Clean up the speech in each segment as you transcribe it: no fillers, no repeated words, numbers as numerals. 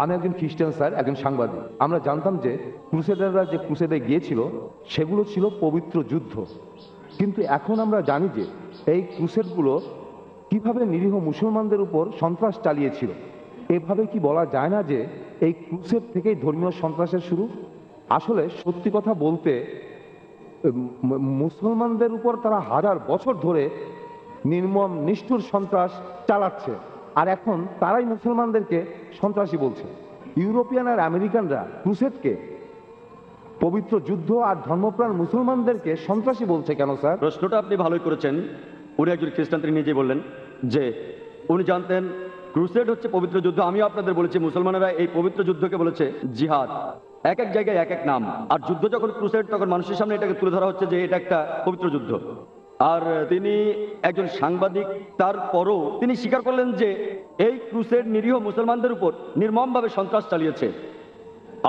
আমি একজন খ্রিস্টান স্যার, একজন সাংবাদিক। আমরা জানতাম যে ক্রুসেডাররা যে ক্রুসেডে গিয়েছিল সেগুলো ছিল পবিত্র যুদ্ধ, কিন্তু এখন আমরা জানি যে এই ক্রুসেডগুলো কিভাবে নিরীহ মুসলমানদের উপর সন্ত্রাস চালিয়েছিল। এভাবে কি বলা যায় না যে এই ক্রুসেড থেকেই ধর্মীয় সন্ত্রাসের শুরু? আসলে সত্যি কথা বলতে মুসলমানদের উপর তারা হাজার বছর ধরে নির্মম নিষ্ঠুর সন্ত্রাস চালাচ্ছে, আর এখন তারাই মুসলমানদেরকে সন্ত্রাসী বলছে। ইউরোপিয়ান আর আমেরিকানরা ক্রুসেডকে পবিত্র যুদ্ধ আর ধর্মপ্রাণ মুসলমানদেরকে সন্ত্রাসী বলছে কেন স্যার? প্রশ্নটা আপনি ভালোই করেছেন। উনি একজন খ্রিস্টান, তিনি নিজেই বললেন যে উনি জানতেন ক্রুসেড হচ্ছে পবিত্র যুদ্ধ। আমি আপনাদের বলেছি মুসলমানেরা এই পবিত্র যুদ্ধকে বলেছে জিহাদ। এক এক জায়গায় এক এক নাম। আর যুদ্ধ যখন ক্রুসেড, তখন মানুষের সামনে এটাকে তুলে ধরা হচ্ছে যে এটা একটা পবিত্র যুদ্ধ। আর তিনি একজন সাংবাদিক, তারপরও তিনি স্বীকার করলেন যে এই ক্রুসেড নিরীহ মুসলমানদের উপর নির্মমভাবে সন্ত্রাস চালিয়েছে।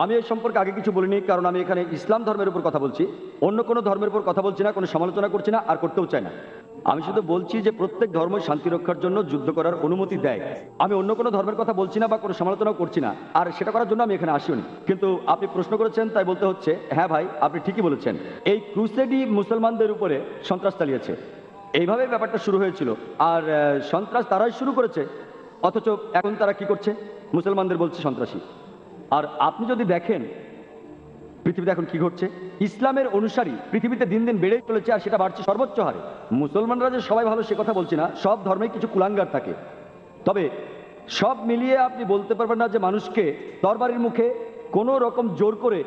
আমি এই সম্পর্কে আগে কিছু বলিনি, কারণ আমি এখানে ইসলাম ধর্মের উপর কথা বলছি, অন্য কোনো ধর্মের উপর কথা বলছি না, কোনো সমালোচনা করছি না, আর করতেও চাই না। আমি শুধু বলছি যে প্রত্যেক ধর্মই শান্তি রক্ষার জন্য যুদ্ধ করার অনুমতি দেয়। আমি অন্য কোনো ধর্মের কথা বলছি না বা কোনো সমালোচনাও করছি না, আর সেটা করার জন্য আমি এখানে আসিওনি। কিন্তু আপনি প্রশ্ন করেছেন, তাই বলতে হচ্ছে হ্যাঁ ভাই, আপনি ঠিকই বলেছেন। এই ক্রুসেডই মুসলমানদের উপরে সন্ত্রাস চালিয়েছে। এইভাবে ব্যাপারটা শুরু হয়েছিল, আর সন্ত্রাস তারাই শুরু করেছে, অথচ এখন তারা কি করছে? মুসলমানদের বলছে সন্ত্রাসী। আর আপনি যদি দেখেন পৃথিবীতে এখন কি ঘটছে, ইসলামের অনুসারী পৃথিবীতে দিন দিন বেড়েই চলেছে, আর সেটা বাড়ছে সর্বোচ্চ হারে। মুসলমানরা যে সবাই ভালো সে কথা বলছি না, সব ধর্মে কিছু কুলাঙ্গার থাকে। তবে সব মিলিয়ে আপনি বলতে পারবেন না যে মানুষকে তরবারির মুখে কোনো রকম জোর করে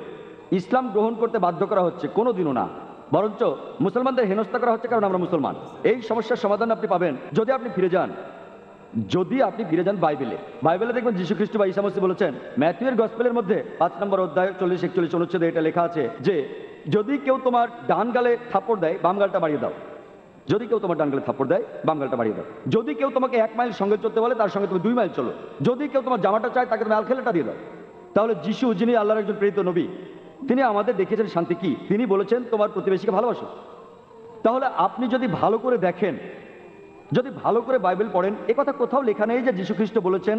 ইসলাম গ্রহণ করতে বাধ্য করা হচ্ছে, কোনো দিনও না। বরঞ্চ মুসলমানদের হেনস্থা করা হচ্ছে, কারণ আমরা মুসলমান। এই সমস্যার সমাধান আপনি পাবেন যদি আপনি ফিরে যান বাইবেলে। বাইবেলে দেখবেন যীশু খ্রিস্ট বা ঈসা মসীহ বলেছেন, ম্যাথিউয়ের গসপেলের মধ্যে 5 নম্বর অধ্যায় 40-41 অনুচ্ছেদে এটা লেখা আছে যে যদি কেউ তোমার ডান গালে থাপ্পড় দেয়, বাম গালটা বাড়িয়ে দাও। যদি কেউ তোমার ডান গালে থাপ্পড় দেয়, বাম গালটা বাড়িয়ে দাও। যদি কেউ তোমাকে 1 মাইল সঙ্গে চলতে বলে, তার সঙ্গে তুমি 2 মাইল চলো। যদি কেউ তোমার জামাটা চায়, তাকে তুমি আলখেলাটা দিয়ে দাও। তাহলে যিশু, যিনি আল্লাহর একজন প্রেরিত নবী, তিনি আমাদের দেখিয়েছেন শান্তি কি। তিনি বলেছেন তোমার প্রতিবেশীকে ভালোবাসো। তাহলে আপনি যদি ভালো করে দেখেন, যদি ভালো করে বাইবেল পড়েন, একথা কোথাও লেখা নেই যে যীশু খ্রিস্ট বলেছেন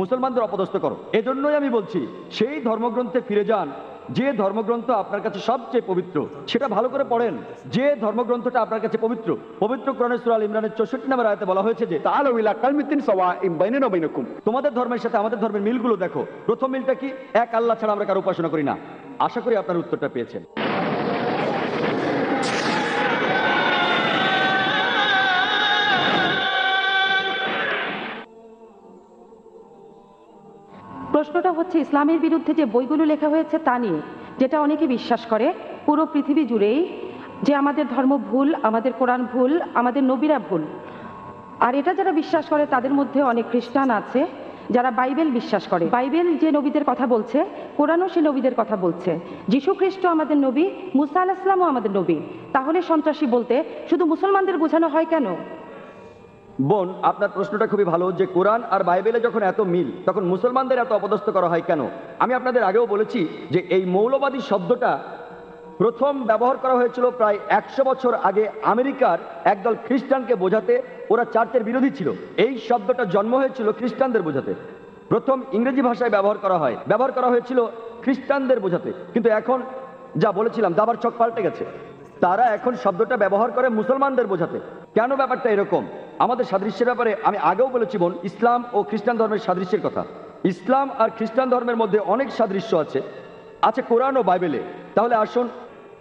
মুসলমানদের অপদস্থ করো। এজন্যই আমি বলছি সেই ধর্মগ্রন্থে ফিরে যান, যে ধর্মগ্রন্থ আপনার কাছে সবচেয়ে পবিত্র, সেটা ভালো করে পড়েন। যে ধর্মগ্রন্থটা আপনার কাছে পবিত্র, পবিত্র কোরআনের সূরা আল ইমরানের 64 নম্বর আয়াতে বলা হয়েছে যে তাআলাউ ইলা কালিমাতিন সাওয়াইন বাইনানা ওয়া বাইনাকুম। তোমাদের ধর্মের সাথে আমাদের ধর্মের মিলগুলো দেখো। প্রথম মিলটা কি? এক আল্লাহ ছাড়া আমরা কারো উপাসনা করি না। আশা করি আপনার উত্তরটা পেয়েছেন। প্রশ্নটা হচ্ছে ইসলামের বিরুদ্ধে যে বইগুলো লেখা হয়েছে তা নিয়ে, যেটা অনেকে বিশ্বাস করে পুরো পৃথিবী জুড়েই যে আমাদের ধর্ম ভুল, আমাদের কোরআন ভুল, আমাদের নবীরা ভুল। আর এটা যারা বিশ্বাস করে তাদের মধ্যে অনেক খ্রিস্টান আছে যারা বাইবেল বিশ্বাস করে। বাইবেল যে নবীদের কথা বলছে, কোরআনও সে নবীদের কথা বলছে। যীশু খ্রিস্ট আমাদের নবী, মুসা আলাইহিস সালামও আমাদের নবী। তাহলে সন্ত্রাসী বলতে শুধু মুসলমানদের বোঝানো হয় কেন? বোন, আপনার প্রশ্নটা খুবই ভালো যে কোরআন আর বাইবেলে যখন এত মিল, তখন মুসলমানদের এত অপদস্থ করা হয় কেন? আমি আপনাদের আগেও বলেছি যে এই মৌলবাদী শব্দটা প্রথম ব্যবহার করা হয়েছিল প্রায় 100 বছর আগে আমেরিকার একদল খ্রিস্টানকে বোঝাতে। ওরা চার্চের বিরোধী ছিল। এই শব্দটা জন্ম হয়েছিল খ্রিস্টানদের বোঝাতে। প্রথম ইংরেজি ভাষায় ব্যবহার করা হয়েছিল খ্রিস্টানদের বোঝাতে। কিন্তু এখন যা বলেছিলাম, দাবার ছক পাল্টে গেছে। তারা এখন শব্দটা ব্যবহার করে মুসলমানদের বোঝাতে। কেন ব্যাপারটা এরকম? আমাদের সাদৃশ্যের ব্যাপারে আমি আগেও বলেছি বোন, ইসলাম ও খ্রিস্টান ধর্মের সাদৃশ্যের কথা। ইসলাম আর খ্রিস্টান ধর্মের মধ্যে অনেক সাদৃশ্য আছে কোরআন ও বাইবেলে। তাহলে আসুন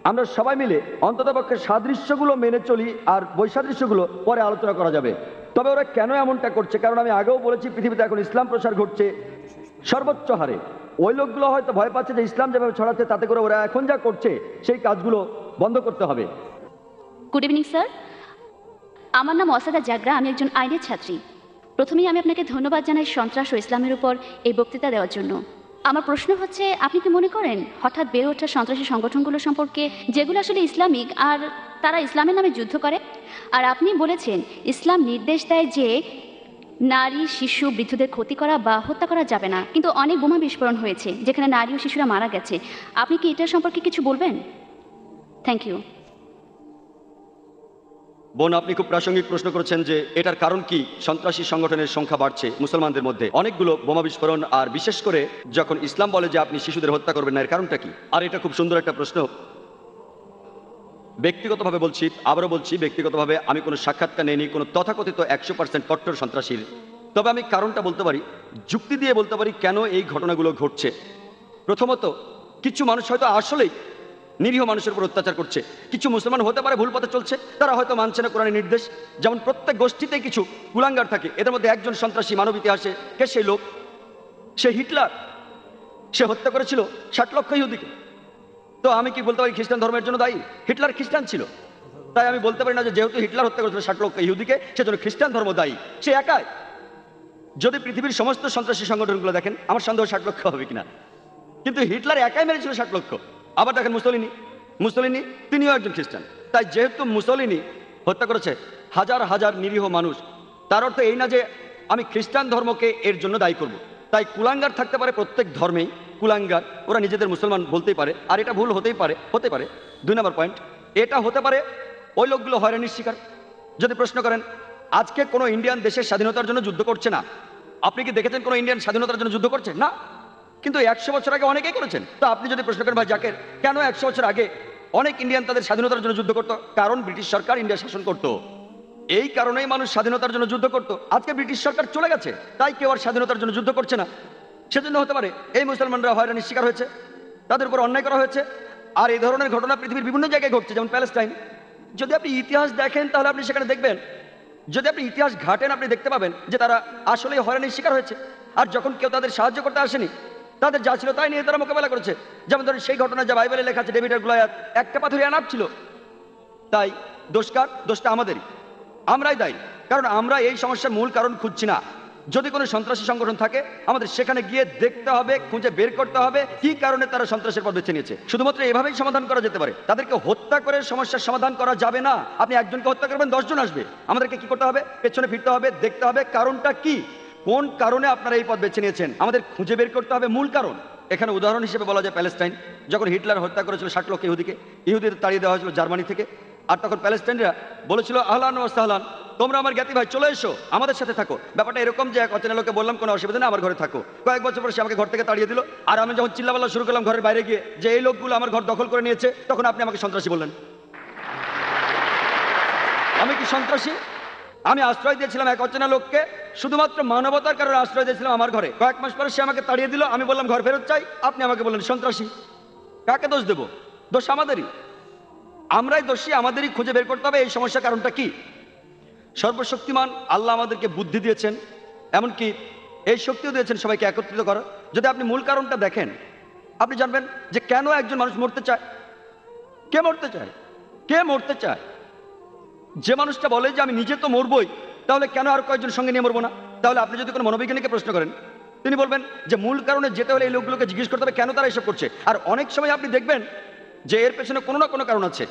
আমরা সবাই মিলে অন্ততপক্ষে সাদৃশ্যগুলো মেনে চলি, আর বৈসাদৃশ্যগুলো পরে আলোচনা করা যাবে। তবে ওরা কেন এমনটা করছে? কারণ আমি আগেও বলেছি পৃথিবীতে এখন ইসলাম প্রসার ঘটছে সর্বোচ্চ হারে। ওই লোকগুলো হয়তো ভয় পাচ্ছে যে ইসলাম যেভাবে ছড়াচ্ছে, তাতে করে ওরা এখন যা করছে সেই কাজগুলো বন্ধ করতে হবে। গুড ইভিনিং স্যার, আমার নাম অসাদা জাগরা, আমি একজন আইনের ছাত্রী। প্রথমেই আমি আপনাকে ধন্যবাদ জানাই সন্ত্রাস ও ইসলামের উপর এই বক্তৃতা দেওয়ার জন্য। আমার প্রশ্ন হচ্ছে, আপনি কি মনে করেন হঠাৎ বেড়ে ওঠা সন্ত্রাসী সংগঠনগুলো সম্পর্কে, যেগুলো আসলে ইসলামিক আর তারা ইসলামের নামে যুদ্ধ করে? আর আপনি বলেছেন ইসলাম নির্দেশ দেয় যে নারী, শিশু, বৃদ্ধদের ক্ষতি করা বা হত্যা করা যাবে না, কিন্তু অনেক বোমা বিস্ফোরণ হয়েছে যেখানে নারী ও শিশুরা মারা গেছে। আপনি কি এটা সম্পর্কে কিছু বলবেন? Thank you. বোন, আপনি খুব প্রাসঙ্গিক প্রশ্ন করেছেন যে এটার কারণ কি সন্ত্রাসী সংগঠনের সংখ্যা বাড়ছে মুসলমানদের মধ্যে, অনেকগুলো বোমা বিস্ফোরণ, আর বিশেষ করে যখন ইসলাম বলে যে আপনি শিশুদের হত্যা করবেন না, এর কারণটা কি? আর এটা খুব সুন্দর একটা প্রশ্ন। ব্যক্তিগতভাবে বলছি, আবারও বলছি, ব্যক্তিগতভাবে আমি কোনো সাক্ষাৎকার নেইনি কোনো তথাকথিত 100% কট্টর সন্ত্রাসীর। তবে আমি কারণটা বলতে পারি, যুক্তি দিয়ে বলতে পারি কেন এই ঘটনাগুলো ঘটছে। প্রথমত, কিছু মানুষ হয়তো আসলেই নিরীহ মানুষের উপর অত্যাচার করছে। কিছু মুসলমান হতে পারে ভুল পথে চলছে, তারা হয়তো মানছে না কোরআনের নির্দেশ। যেমন প্রত্যেক গোষ্ঠীতে কিছু কুলাঙ্গার থাকে, এদের মধ্যে একজন সন্ত্রাসী মানব ইতিহাসে কে সেই লোক? সে হিটলার। সে হত্যা করেছিল 60 লক্ষ ইহুদিকে। তো আমি কি বলতে পারি খ্রিস্টান ধর্মের জন্য দায়ী? হিটলার খ্রিস্টান ছিল, তাই আমি বলতে পারি না যে যেহেতু হিটলার হত্যা করেছিল 60 লক্ষ ইহুদিকে, সেজন্য খ্রিস্টান ধর্ম দায়ী। সে একাই। যদি পৃথিবীর সমস্ত সন্ত্রাসী সংগঠনগুলো দেখেন, আমার সন্দেহ 60 লক্ষ হবে কিনা, কিন্তু হিটলার একাই মেরেছিল 60 লক্ষ। আবার দেখেন মুসলিনি তিনিও একজন খ্রিস্টান। তাই যেহেতু মুসলিনি হত্যা করেছে হাজার হাজার নিরীহ মানুষ, তার অর্থ এই না যে আমি খ্রিস্টান ধর্মকে এর জন্য দায়ী করব। তাই কুলাঙ্গার থাকতে পারে প্রত্যেক ধর্মেই, কুলাঙ্গার, ওরা নিজেদের মুসলমান বলতেই পারে, আর এটা ভুল হতে পারে। 2 নম্বর পয়েন্ট, এটা হতে পারে ওই লোকগুলো হয়রানির শিকার। যদি প্রশ্ন করেন, আজকে কোনো ইন্ডিয়ান দেশের স্বাধীনতার জন্য যুদ্ধ করছে না। আপনি কি দেখেছেন কোনো ইন্ডিয়ান স্বাধীনতার জন্য যুদ্ধ করছে? না। কিন্তু 100 বছর আগে অনেকেই করেছেন। তো আপনি যদি প্রশ্ন করেন ভাই জাকের, কেন 100 বছর আগে অনেক ইন্ডিয়ান তাদের স্বাধীনতার জন্য যুদ্ধ করতো? কারণ ব্রিটিশ সরকার ইন্ডিয়া শাসন করতো। এই কারণেই মানুষ স্বাধীনতার জন্য যুদ্ধ করতো। আজকে ব্রিটিশ সরকার চলে গেছে, তাই কেউ আর স্বাধীনতার জন্য যুদ্ধ করছে না। সেজন্য হতে পারে এই মুসলমানরা হয়রানির শিকার হয়েছে, তাদের উপর অন্যায় করা হয়েছে। আর এই ধরনের ঘটনা পৃথিবীর বিভিন্ন জায়গায় ঘটছে, যেমন প্যালেস্টাইন। যদি আপনি ইতিহাস দেখেন তাহলে আপনি সেখানে দেখবেন, যদি আপনি ইতিহাস ঘাটেন আপনি দেখতে পাবেন যে তারা আসলেই হয়রানির শিকার হয়েছে। আর যখন কেউ তাদের সাহায্য করতে আসেনি, তাদের যা ছিল তাই নিয়ে তারা মোকাবেলা করেছে। যেমন ধরেন সেই ঘটনা যা বাইবেলে লেখা আছে, ডেভিড আর গোলিয়াত, একটা পাথরে আনাপ ছিল। তাই দোষটা আমাদেরই, আমরাই দায়ী। কারণ আমরা এই সমস্যার মূল কারণ খুঁজছি না। যদি কোনো সন্ত্রাসী সংগঠন থাকে, আমাদের সেখানে গিয়ে দেখতে হবে, খুঁজে বের করতে হবে কি কারণে তারা সন্ত্রাসের পথ বেছে নিয়েছে। শুধুমাত্র এভাবেই সমাধান করা যেতে পারে। তাদেরকে হত্যা করে সমস্যার সমাধান করা যাবে না। আপনি একজনকে হত্যা করবেন, 10 জন আসবে। আমাদেরকে কি করতে হবে? পেছনে ফিরতে হবে, দেখতে হবে কারণটা কি, কোন কারণে আপনারা এই পথ বেছে নিয়েছেন। আমাদের খুঁজে বের করতে হবে মূল কারণ। এখানে উদাহরণ হিসেবে বলা যায় প্যালেস্টাইন। যখন হিটলার হত্যা করেছিল 60 লক্ষ ইহুদিদের তাড়িয়ে দেওয়া হয়েছিল জার্মানি থেকে। আর তখন প্যালেস্টাইনরা বলেছিল আহলান ওয়া সাহলান, তোমরা আমার জ্ঞাতি ভাই, চলে এসো, আমাদের সাথে থাকো। ব্যাপারটা এরকম যে এক অচেনা লোকে বললাম কোনো অসুবিধা নেই, আমার ঘরে থাকো। কয়েক বছর পর সে আমাকে ঘর থেকে তাড়িয়ে দিল। আর আমি যখন চিল্লাপাল্লা শুরু করলাম ঘরের বাইরে গিয়ে যে এই লোকগুলো আমার ঘর দখল করে নিয়েছে, তখন আপনি আমাকে সন্ত্রাসী বললেন। আমি কি সন্ত্রাসী? আমি আশ্রয় দিয়েছিলাম এক অচেনা লোককে, শুধুমাত্র মানবতার কারণে আশ্রয় দিয়েছিলাম আমার ঘরে। কয়েক মাস পরে সে আমাকে তাড়িয়ে দিল, আমি বললাম ঘর ফেরত চাই, আপনি আমাকে বললেন সন্ত্রাসী। কাকে দোষ দেব? দোষ আমাদেরই, আমরাই দোষী। আমাদেরই খুঁজে বের করতে হবে এই সমস্যার কারণটা কি। সর্বশক্তিমান আল্লাহ আমাদেরকে বুদ্ধি দিয়েছেন, এমনকি এই শক্তিও দিয়েছেন সবাইকে একত্রিত করার। যদি আপনি মূল কারণটা দেখেন, আপনি জানবেন যে কেন একজন মানুষ মরতে চায়। কে মরতে চায়? যে মানুষটা বলে যে আমি নিজে তো মরবই, তাহলে কেন আর কয়েকজন সঙ্গে নিয়ে মরবো না? তাহলে আপনি যদি কোনো মনোবিজ্ঞানীকে প্রশ্ন করেন, তিনি বলবেন যে মূল কারণে যেতে হলে এই লোকগুলোকে জিজ্ঞেস করতে হবে কেন তারা এসব করছে। আর অনেক সময় আপনি দেখবেন যে এর পেছনে কোনো না কোনো কারণ আছে।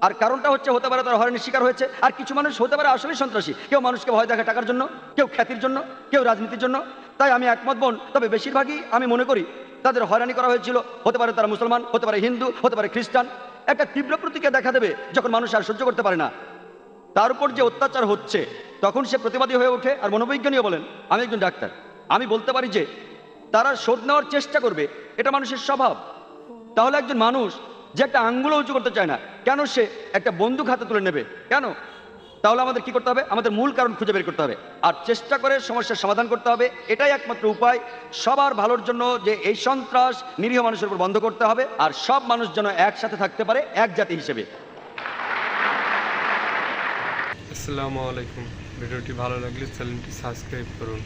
আর কারণটা হতে পারে তারা হয়রানির শিকার হয়েছে। আর কিছু মানুষ হতে পারে আসলে সন্ত্রাসী। কেউ মানুষকে ভয় দেখায় টাকার জন্য, কেউ খ্যাতির জন্য, কেউ রাজনীতির জন্য। তাই আমি একমত বোন, তবে বেশিরভাগই আমি মনে করি তাদের হয়রানি করা হয়েছিল। হতে পারে তারা মুসলমান, হতে পারে হিন্দু, হতে পারে খ্রিস্টান। একটা তীব্র প্রতিক্রিয়া দেখা দেবে যখন মানুষ আর সহ্য করতে পারে না, তার উপর যে অত্যাচার হচ্ছে, তখন সে প্রতিবাদী হয়ে ওঠে। আর মনোবৈজ্ঞানীয় বলেন, আমি একজন ডাক্তার, আমি বলতে পারি যে তারা শোধ নেওয়ার চেষ্টা করবে, এটা মানুষের স্বভাব। তাহলে একজন মানুষ যে একটা আঙ্গুল উঁচু করতে চায় না, কেন সে একটা বন্দুক হাতে তুলে নেবে? কেন? তাহলে আমাদের কি করতে হবে? আমাদের মূল কারণ খুঁজে বের করতে হবে আর চেষ্টা করে সমস্যার সমাধান করতে হবে। এটাই একমাত্র উপায় সবার ভালোর জন্য, যে এই সন্ত্রাস নিরীহ মানুষের উপর বন্ধ করতে হবে আর সব মানুষ যেন একসাথে থাকতে পারে এক জাতি হিসেবে। আসসালামু আলাইকুম। ভিডিওটি ভালো লাগলে চ্যানেলটি সাবস্ক্রাইব করুন।